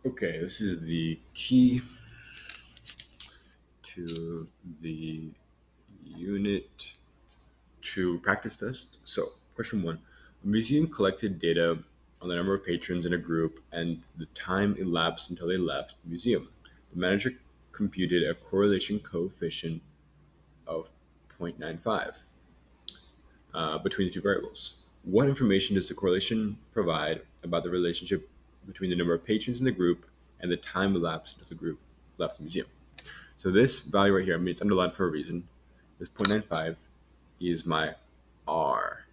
Okay, this is the key to the unit to practice test. So, question one: a museum collected data on the number of patrons in a group and the time elapsed until they left the museum. The manager computed a correlation coefficient of 0.95 between the two variables. What information does the correlation provide about the relationship between the number of patrons in the group and the time elapsed until the group left the museum? So this value right here, I mean, it's underlined for a reason. This 0.95 is my R.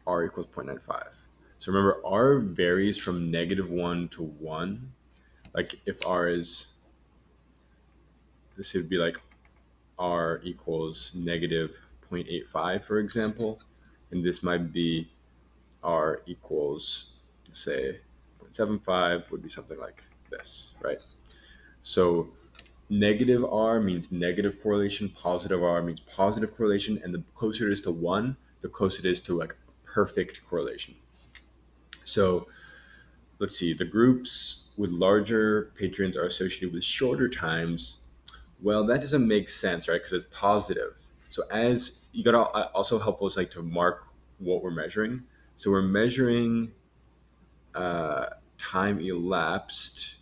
R equals 0.95. So remember, R varies from -1 to 1. Like if R is, this would be like R equals negative 0.85, for example. And this might be R equals, say, 0.75 would be something like this, right? So negative R means negative correlation, positive R means positive correlation, and the closer it is to 1, the closer it is to like perfect correlation. So let's see, the groups with larger patrons are associated with shorter times. Well, that doesn't make sense, right? Because it's positive. So as you got to also helpful is like to mark what we're measuring. So we're measuring time elapsed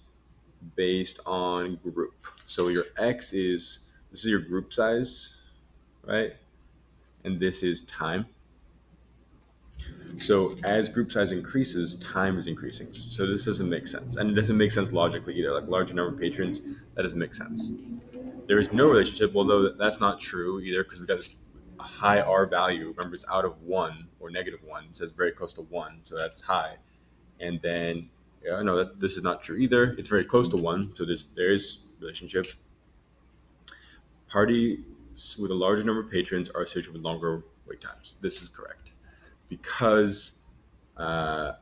based on group. So your X is, this is your group size, right? And this is time. So as group size increases, time is increasing. So this doesn't make sense. And it doesn't make sense logically either. Like larger number of patrons, that doesn't make sense. There is no relationship, although that's not true either, because we got this high R value. Remember, it's out of 1 or -1. It says very close to 1, so that's high. And then, yeah, no, this is not true either. It's very close to 1, so there is relationship. Parties with a larger number of patrons are associated with longer wait times. This is correct because uh,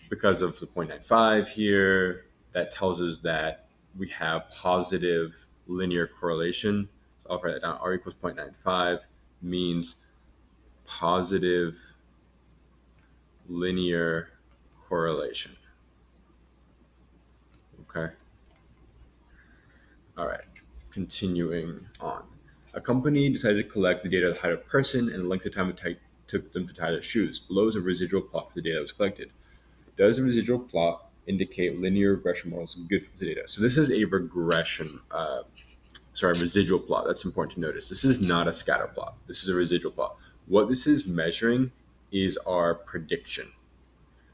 because of the 0.95 here. That tells us that we have positive linear correlation. So I'll write that down. R equals 0.95 means positive linear correlation. Okay. All right. Continuing on. A company decided to collect the data of the height of a person and the length of time it took them to tie their shoes. Below is a residual plot for the data that was collected. Does a residual plot indicate linear regression models good for the data? So this is a residual plot. That's important to notice. This is not a scatter plot. This is a residual plot. What this is measuring is our prediction.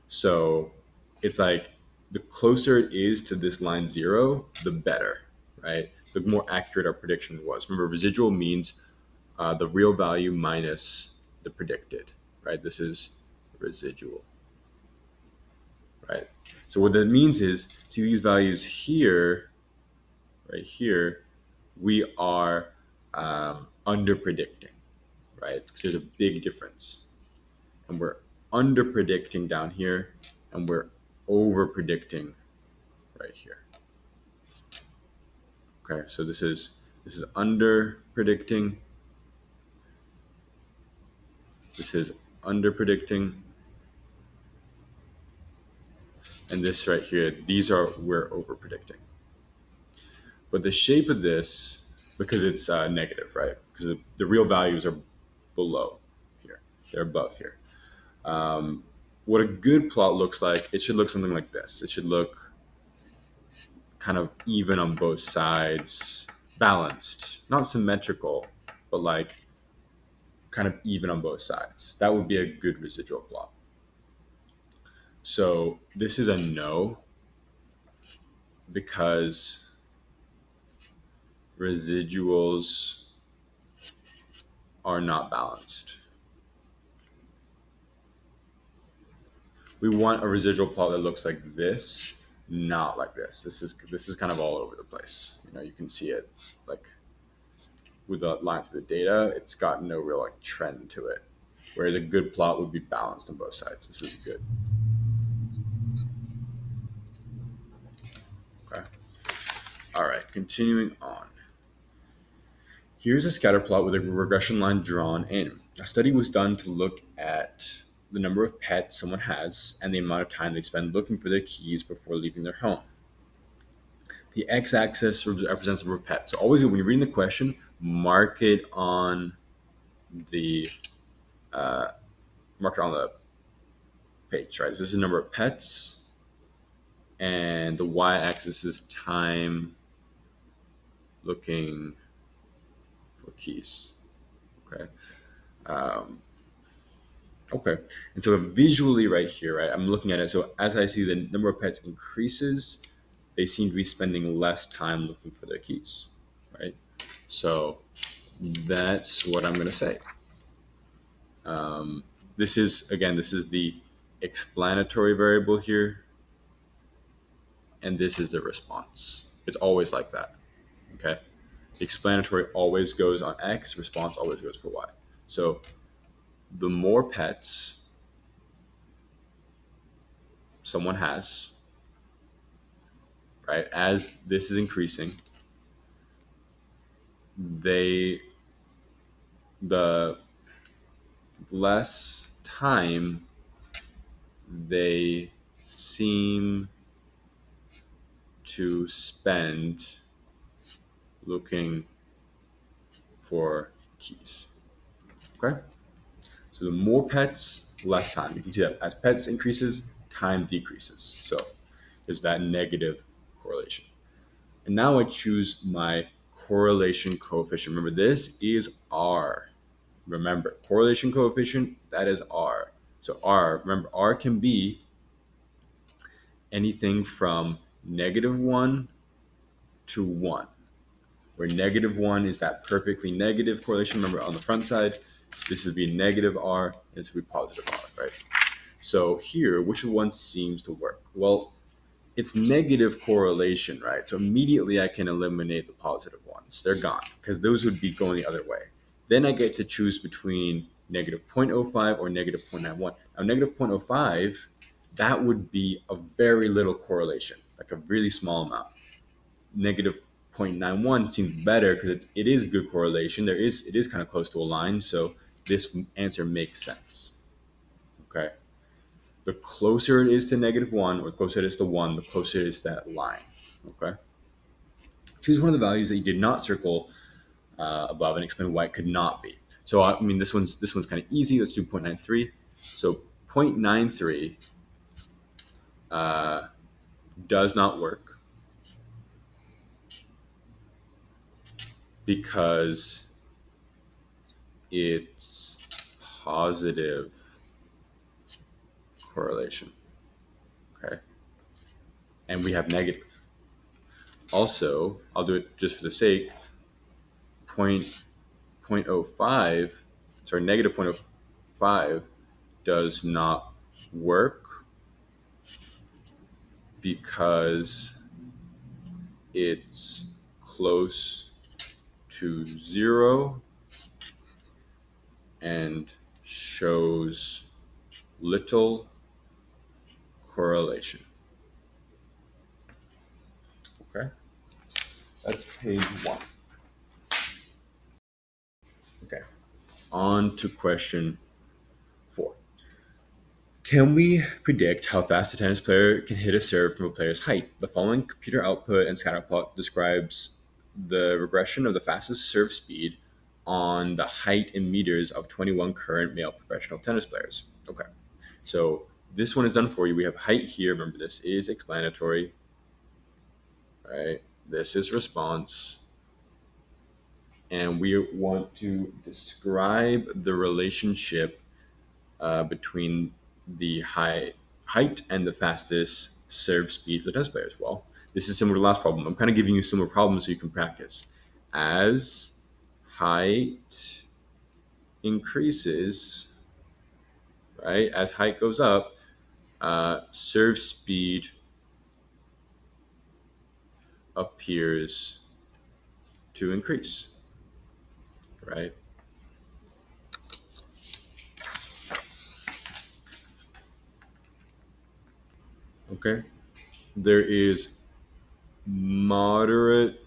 So it's like the closer it is to this line 0, the better, right? The more accurate our prediction was. Remember, residual means the real value minus the predicted, right? This is residual, right? So what that means is, see these values here, right here, we are under predicting, right? Because there's a big difference. And we're under predicting down here, and we're over predicting right here. Okay, so this is under predicting. This is under predicting, and this right here, these are we're over predicting. But the shape of this, because it's negative, right? Because the real values are below here, they're above here. What a good plot looks like, it should look something like this. It should look kind of even on both sides, balanced, not symmetrical, but like kind of even on both sides. That would be a good residual plot. So this is a no because residuals are not balanced. We want a residual plot that looks like this, not like this. This is kind of all over the place. You can see it like with the lines of the data, it's got no real like trend to it. Whereas a good plot would be balanced on both sides. This is good. Okay. All right. Continuing on. Here's a scatter plot with a regression line drawn in. A study was done to look at the number of pets someone has and the amount of time they spend looking for their keys before leaving their home. The x-axis represents the number of pets. So always when you're reading the question, mark it on the mark it on the page, right? So this is the number of pets, and the y-axis is time looking for keys. Okay. Um, okay. And so visually, right here, right, I'm looking at it. So as I see the number of pets increases, they seem to be spending less time looking for their keys, right? So that's what I'm going to say. This is, again, this is the explanatory variable here, and this is the response. It's always like that, okay? The explanatory always goes on X, response always goes for Y. So the more pets someone has, right, as this is increasing, they the less time they seem to spend looking for keys. Okay? So the more pets, less time. You can see that as pets increases, time decreases. So there's that negative correlation. And now I choose my correlation coefficient. Remember, this is R. Remember, correlation coefficient, that is R. So R, remember, R can be anything from -1 to 1, where -1 is that perfectly negative correlation. Remember, on the front side, this would be negative R, this would be positive R, right? So here, which one seems to work? Well, it's negative correlation, right? So immediately I can eliminate the positive ones. They're gone because those would be going the other way. Then I get to choose between negative 0.05 or negative 0.91. Now, negative 0.05, that would be a very little correlation, like a really small amount. Negative 0.91 seems better because it is good correlation. It is kind of close to a line, so this answer makes sense. Okay. The closer it is to -1 or the closer it is to 1, the closer it is to that line. Okay. Choose one of the values that you did not circle above and explain why it could not be. So I mean, this one's kind of easy. Let's do 0.93. So 0.93 does not work because it's positive correlation. Okay. And we have negative. Also, I'll do it just for the sake, point 0.05, sorry, negative 0.05 does not work because it's close to 0 and shows little correlation. Okay, that's page 1. Okay, on to question 4. Can we predict how fast a tennis player can hit a serve from a player's height? The following computer output and scatter plot describes the regression of the fastest serve speed on the height in meters of 21 current male professional tennis players. Okay, so this one is done for you. We have height here. Remember, this is explanatory, right? This is response. And we want to describe the relationship between the height and the fastest serve speed for the tennis players. Well, this is similar to the last problem. I'm kind of giving you similar problems so you can practice. As height increases, right? As height goes up, serve speed appears to increase, right? Okay. There is moderate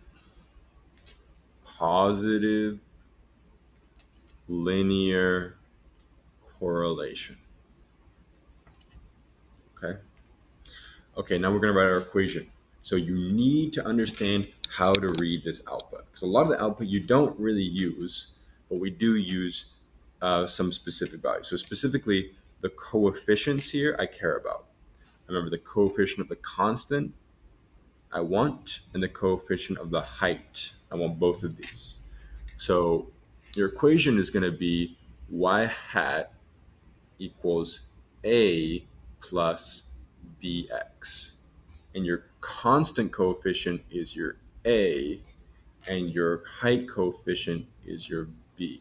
positive linear correlation. Okay, now we're going to write our equation. So you need to understand how to read this output, because a lot of the output you don't really use, but we do use some specific values. So specifically, the coefficients here I care about. Remember, the coefficient of the constant I want, and the coefficient of the height. I want both of these. So your equation is going to be y hat equals a plus bx. And your constant coefficient is your a, and your height coefficient is your b.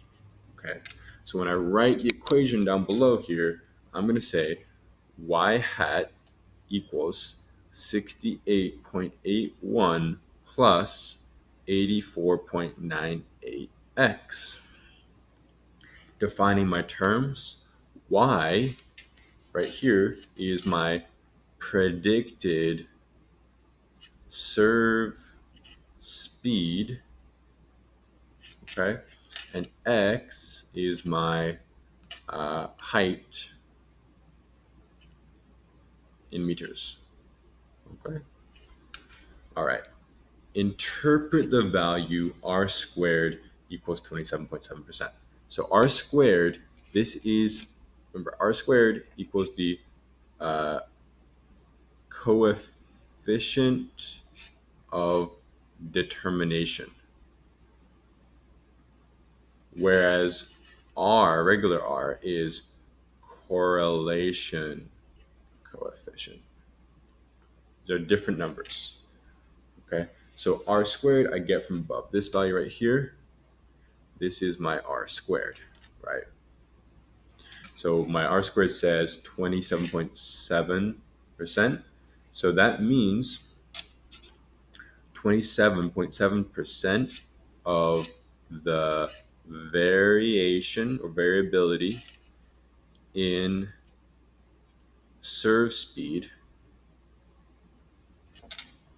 Okay, so when I write the equation down below here, I'm going to say y hat equals 68.81 plus 84.98x. Defining my terms, y right here is my predicted serve speed, okay? And x is my height in meters, okay? All right. Interpret the value r squared equals 27.7%. So r squared, this is, remember, r squared equals the coefficient of determination, whereas r, regular r, is correlation coefficient. They're different numbers, okay? So r squared I get from above. This value right here, this is my r squared, right? So my r squared says 27.7%. So that means 27.7% of the variation or variability in serve speed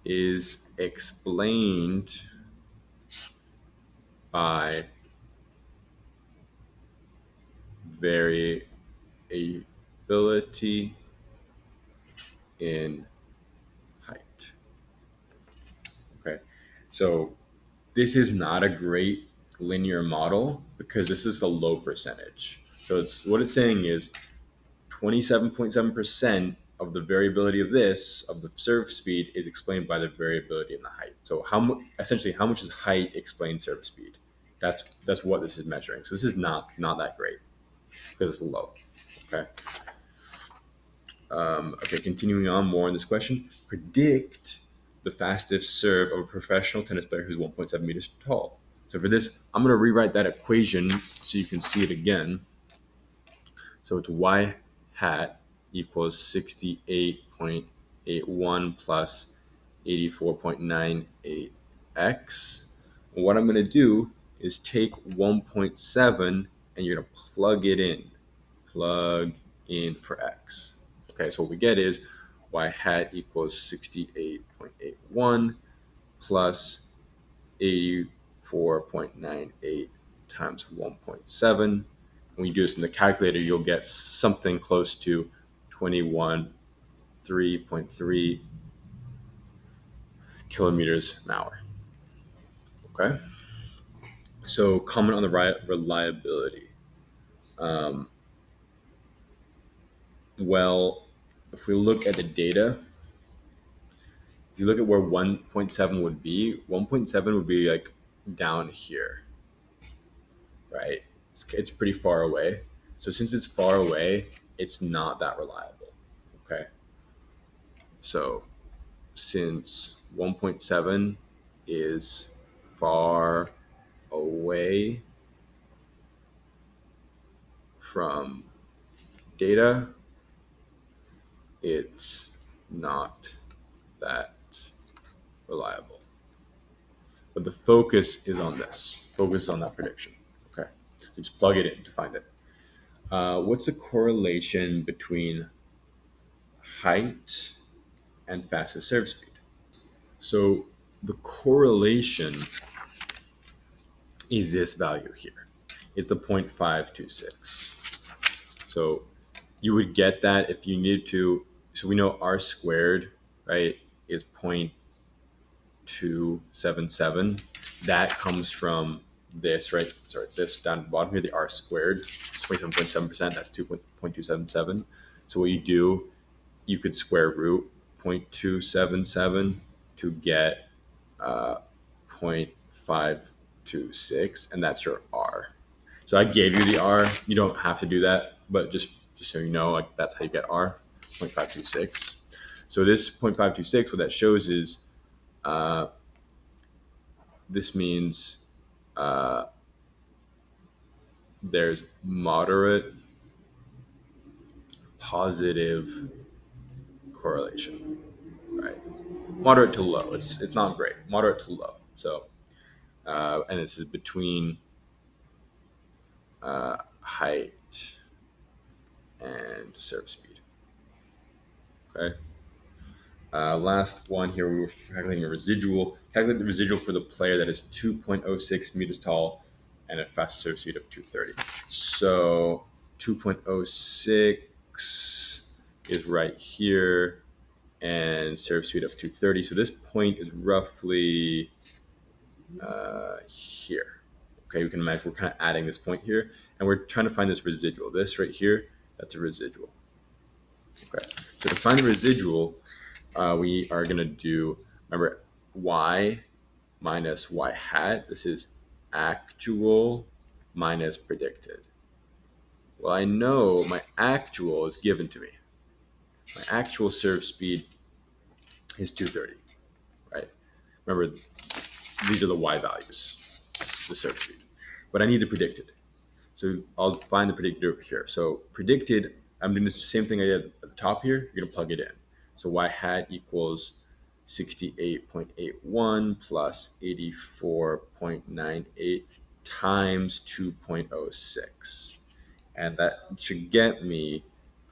is explained by variability in height. Okay, so this is not a great linear model because this is the low percentage. So it's what it's saying is 27.7% of the variability of this of the serve speed is explained by the variability in the height. So essentially how much is height explain serve speed? That's what this is measuring. So this is not that great because it's low. Okay. Okay, continuing on more on this question. Predict the fastest serve of a professional tennis player who's 1.7 meters tall. So for this, I'm going to rewrite that equation so you can see it again. So it's y hat equals 68.81 plus 84.98x. What I'm going to do is take 1.7 and you're going to plug in for x. Okay, so what we get is y hat equals 68.81 plus 84.98 times 1.7. When you do this in the calculator, you'll get something close to 3.3 kilometers an hour. Okay, so comment on the reliability. Well, if we look at the data, if you look at where 1.7 would be, 1.7 would be like down here, right? It's pretty far away. So since it's far away, it's not that reliable. Okay. So since 1.7 is far away from data, it's not that reliable. But the focus is on this. Focus is on that prediction. Okay. So just plug it in to find it. What's the correlation between height and fastest serve speed? So the correlation is this value here. It's the 0.526. So you would get that if you need to. So we know r squared right, is 0.277. That comes from this, right? Sorry, this down at the bottom here, the R squared, 27.7%, that's 2.277. So what you do, you could square root 0.277 to get 0.526, and that's your R. So I gave you the R. You don't have to do that, but just so you know, like that's how you get R, 0.526. So this 0.526, what that shows is this means there's moderate positive correlation, right? Moderate to low. It's not great. Moderate to low. So and this is between height and surf speed. Okay. Last one here, we were calculating a residual. Calculate the residual for the player that is 2.06 meters tall and a fast surf speed of 230. So 2.06 is right here and surf speed of 230. So this point is roughly here. Okay, we can imagine we're kind of adding this point here and we're trying to find this residual. This right here, that's a residual. Okay, so to find the residual, we are going to do, remember, y minus y hat. This is actual minus predicted. Well, I know my actual is given to me. My actual surf speed is 230, right? Remember, these are the y values, the surf speed. But I need the predicted. So I'll find the predicted over here. So predicted, I'm doing the same thing I did at the top here. You're going to plug it in. So y hat equals 68.81 plus 84.98 times 2.06. And that should get me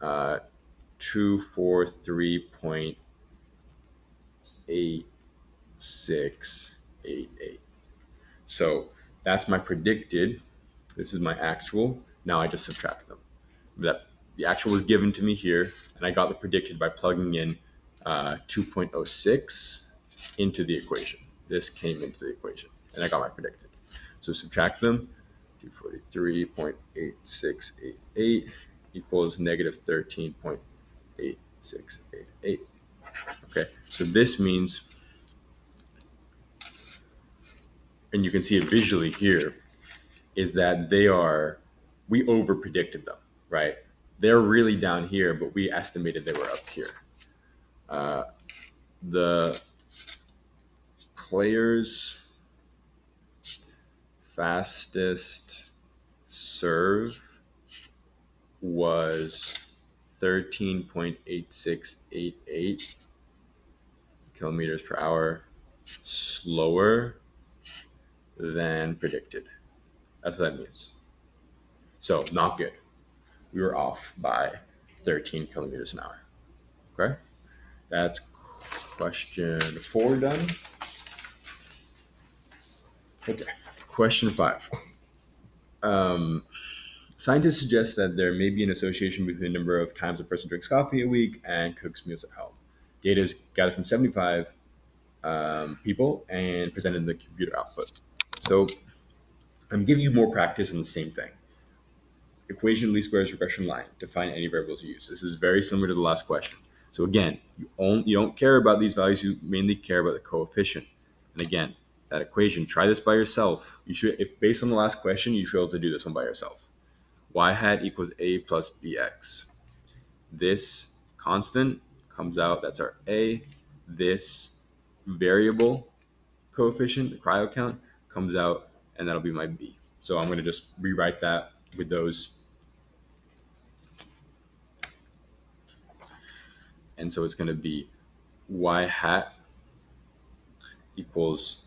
243.8688. So that's my predicted. This is my actual. Now I just subtract them. That the actual was given to me here, and I got the predicted by plugging in 2.06 into the equation. This came into the equation, and I got my predicted. So subtract them. 243.8688 equals negative 13.8688. Okay, so this means, and you can see it visually here, is that we over predicted them, right? They're really down here, but we estimated they were up here. The player's fastest serve was 13.8688 kilometers per hour slower than predicted. That's what that means. So, not good. We were off by 13 kilometers an hour. Okay? That's question 4 done. Okay. Question 5. Scientists suggest that there may be an association between the number of times a person drinks coffee a week and cooks meals at home. Data is gathered from 75 people and presented in the computer output. So I'm giving you more practice on the same thing. Equation, least squares, regression line to find any variables you use. This is very similar to the last question. So again, you don't care about these values. You mainly care about the coefficient. And again, that equation, try this by yourself. You should, if based on the last question, you should be able to do this one by yourself. Y hat equals a plus bx. This constant comes out, that's our a. This variable coefficient, the cryo count, comes out, and that'll be my b. So I'm going to just rewrite that with those. And so it's going to be y hat equals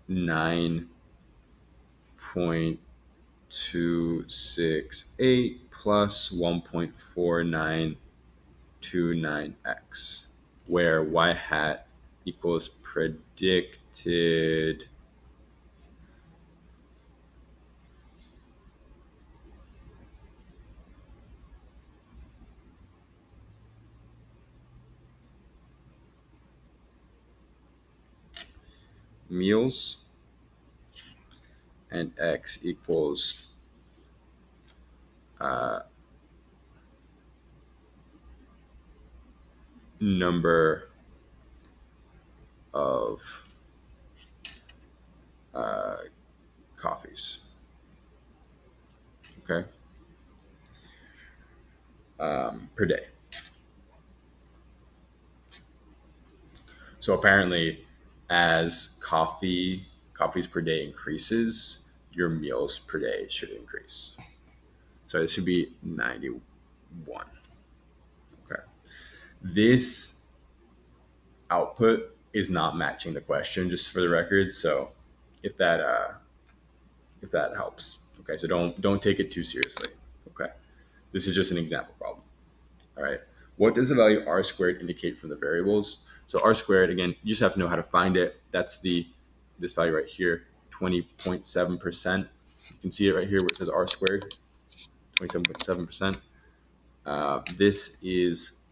9.268 plus 1.4929x, where y hat equals predicted meals, and x equals number of coffees. Okay, per day. So apparently, as coffees per day increases, your meals per day should increase. So it should be 91. Okay. This output is not matching the question, just for the record. So if that if that helps. Okay. So don't take it too seriously. Okay. This is just an example problem. All right. What does the value r squared indicate from the variables? So r squared, again, you just have to know how to find it. That's this value right here, 20.7%. You can see it right here where it says r squared, 27.7%. This is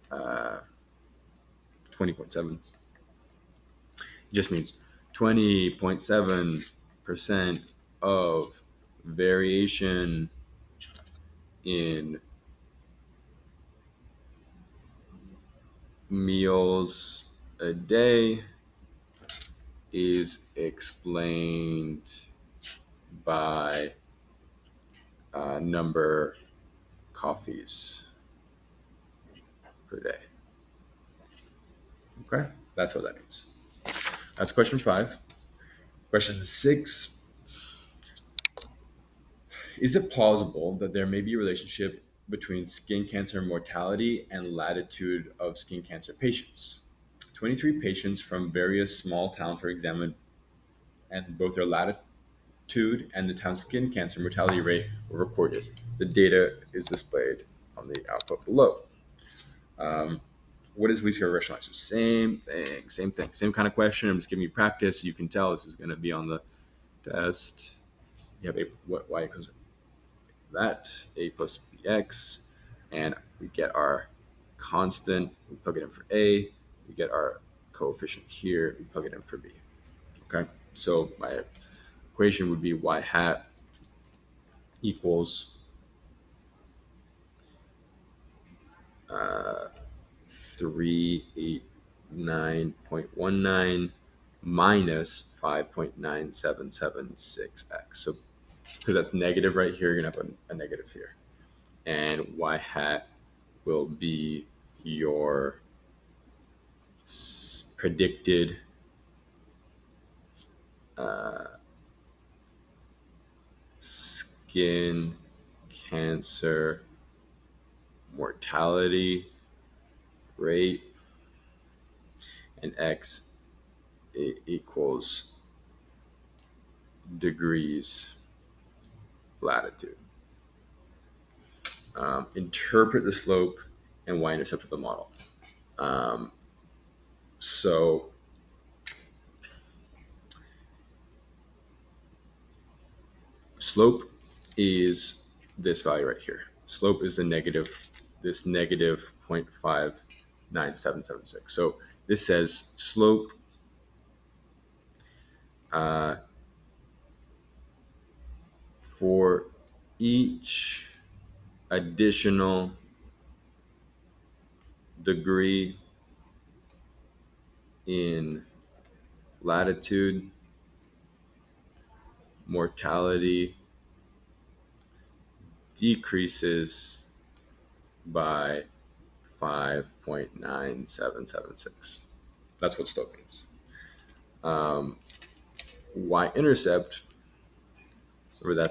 20.7. It just means 20.7% of variation in meals a day is explained by number coffees per day. Okay, that's what that means. That's question 5. Question 6. Is it plausible that there may be a relationship between skin cancer mortality and latitude of skin cancer patients? 23 patients from various small towns were examined, and both their latitude and the town's skin cancer mortality rate were recorded. The data is displayed on the output below. What is least regression line? So same thing, same kind of question. I'm just giving you practice. You can tell this is going to be on the test. You have a what y equals that, a plus bx, and we get our constant. We plug it in for a. We get our coefficient here. We plug it in for b. Okay, so my equation would be y hat equals 389.19 minus 5.9776x. So because that's negative right here, you're going to have a negative here. And y hat will be your predicted skin cancer mortality rate, and x equals degrees latitude. Interpret the slope and y-intercept of the model. So slope is this value right here. Slope is this negative 0.59776. So this says slope for each additional degree in latitude, mortality decreases by 5.9776. That's what slope means. Y-intercept, remember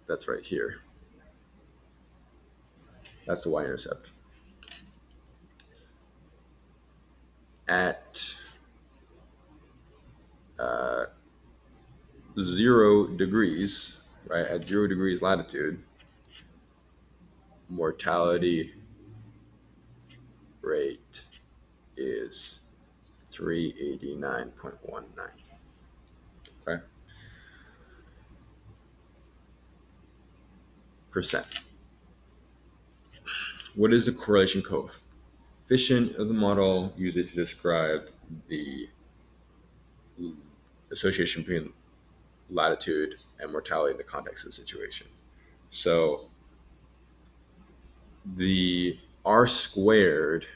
that's right here. That's the y-intercept. At 0 degrees, right? At 0 degrees latitude, mortality rate is 389.19. Okay? Percent. What is the correlation coefficient of the model? Use it to describe the association between latitude and mortality in the context of the situation. So the r squared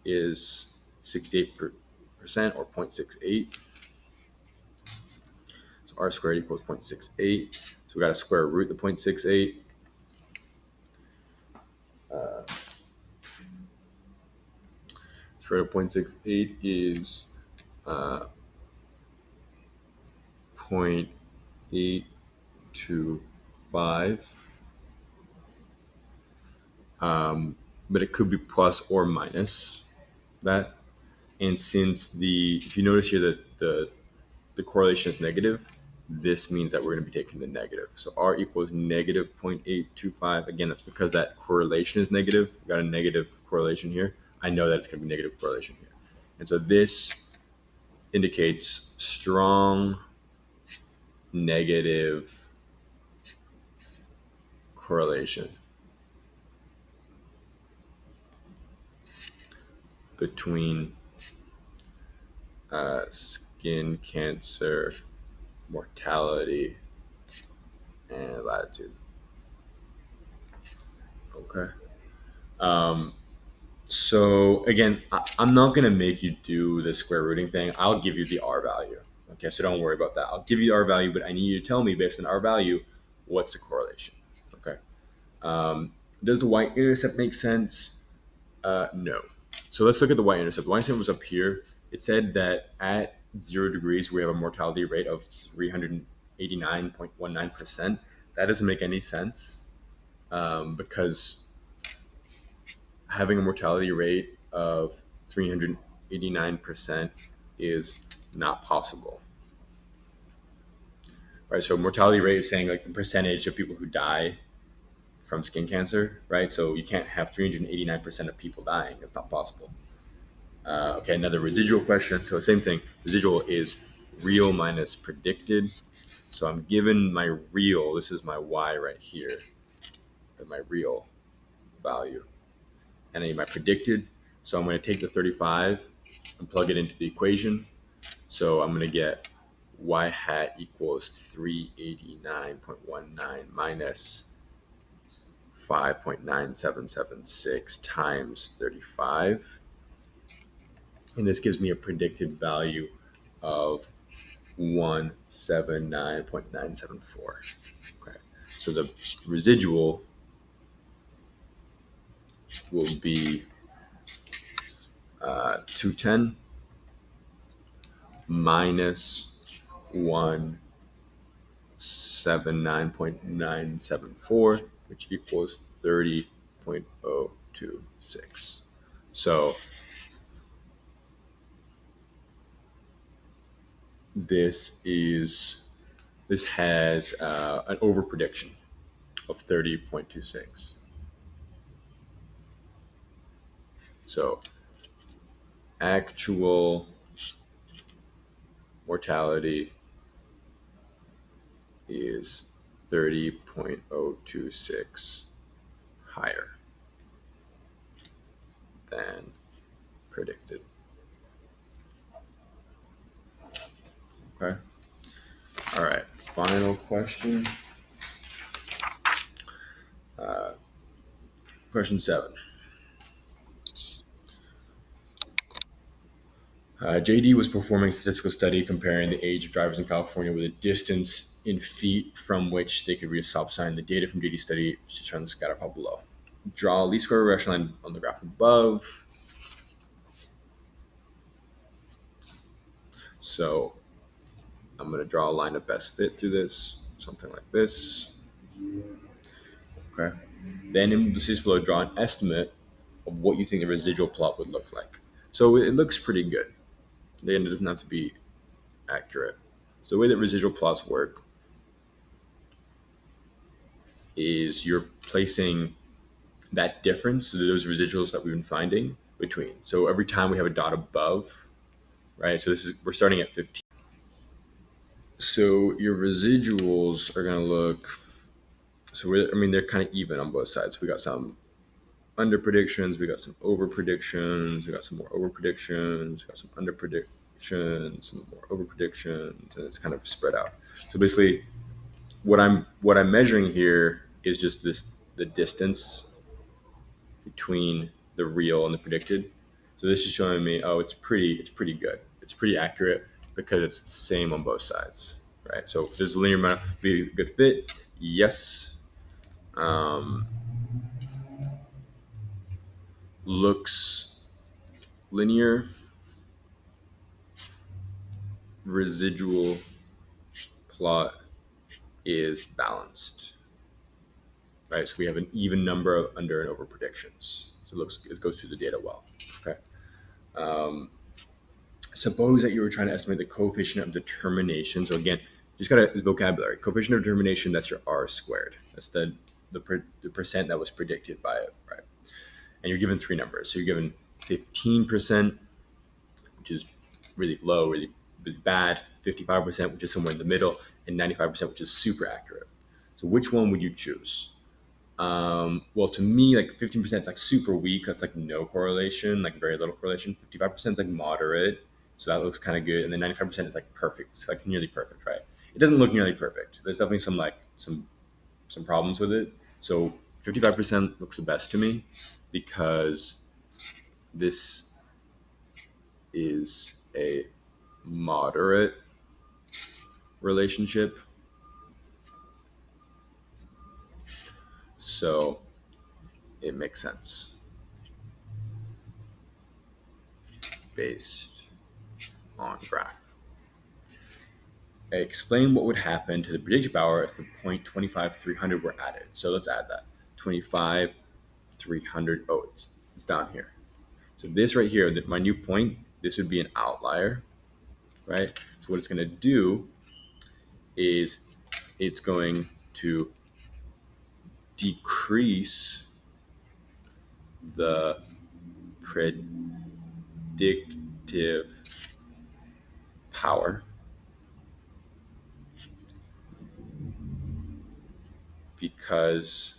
is 68% or 0.68. So r squared equals 0.68. So we got to square root the 0.68. Square root of 0.68 is 0.825. But it could be plus or minus that. And since if you notice here that the correlation is negative, this means that we're going to be taking the negative. So r equals negative 0.825. Again, that's because that correlation is negative. We got a negative correlation here. I know that it's going to be negative correlation here. And so this indicates strong negative correlation between skin cancer mortality and latitude. Okay. So again, I'm not gonna make you do the square rooting thing. I'll give you the R value. Okay, so don't worry about that. I'll give you the R value, but I need you to tell me based on R value, what's the correlation? Okay. Does the y-intercept make sense? No. So let's look at the y-intercept. The y-intercept was up here. It said that at 0 degrees, we have a mortality rate of 389.19%. That doesn't make any sense because having a mortality rate of 389% is not possible. Right? So mortality rate is saying like the percentage of people who die from skin cancer, right? So you can't have 389% of people dying. It's not possible. Okay, another residual question. So same thing. Residual is real minus predicted. So I'm given my real. This is my y right here, my real value, and I need my predicted. So I'm going to take the 35 and plug it into the equation. So I'm going to get y hat equals 389.19 minus 5.9776 times 35. And this gives me a predicted value of 179.974. Okay. So the residual will be 210 minus 179.974, which equals 30.026. So this has an over prediction of 30.26. So actual mortality is 30.026 higher than predicted. Okay. All right. Final question. Question 7. JD was performing a statistical study comparing the age of drivers in California with a distance in feet from which they could read a stop sign. The data from JD's study is shown in the scatter plot below. Draw a least square regression line on the graph above. So I'm going to draw a line of best fit through this, something like this. Okay. Then in the statistics below, draw an estimate of what you think the residual plot would look like. So it looks pretty good. Again, it doesn't have to be accurate. So the way that residual plots work is you're placing that difference, so those residuals that we've been finding between. So every time we have a dot above, right? So we're starting at 15. So your residuals are going to look, they're kind of even on both sides. We got some under predictions, we got some over predictions, we got some more over predictions, we got some under predictions, predictions, some more over predictions, and it's kind of spread out. So basically, what I'm measuring here is just the distance between the real and the predicted. So this is showing me, oh, it's pretty good. It's pretty accurate because it's the same on both sides, right? So does the linear amount be a good fit? Yes. Um, looks linear, residual plot is balanced, right? So we have an even number of under and over predictions. So it goes through the data well. Okay. Um, Suppose that you were trying to estimate the coefficient of determination. So again, just got this vocabulary. Coefficient of determination, that's your R squared. That's the percent that was predicted by it, right? And you're given three numbers. So you're given 15%, which is really low, really bad, 55%, which is somewhere in the middle, and 95%, which is super accurate. So which one would you choose? Well, to me, like 15% is like super weak. That's like no correlation, like very little correlation. 55% is like moderate. So that looks kind of good. And then 95% is like perfect. It's like nearly perfect, right? It doesn't look nearly perfect. There's definitely some problems with it. So 55% looks the best to me because this is a moderate relationship. So it makes sense based on graph. Explain what would happen to the predicted power if the point 25, 300 were added. So let's add that. 25, 300. Oh, it's down here. So this right here, my new point, this would be an outlier, right? So what it's going to do is it's going to decrease the predictive power because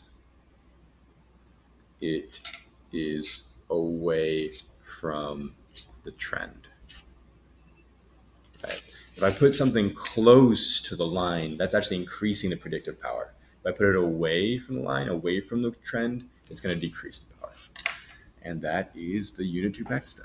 it is away from the trend. Right? If I put something close to the line, that's actually increasing the predictive power. If I put it away from the line, away from the trend, it's going to decrease the power. And that is the Unit 2 practice test.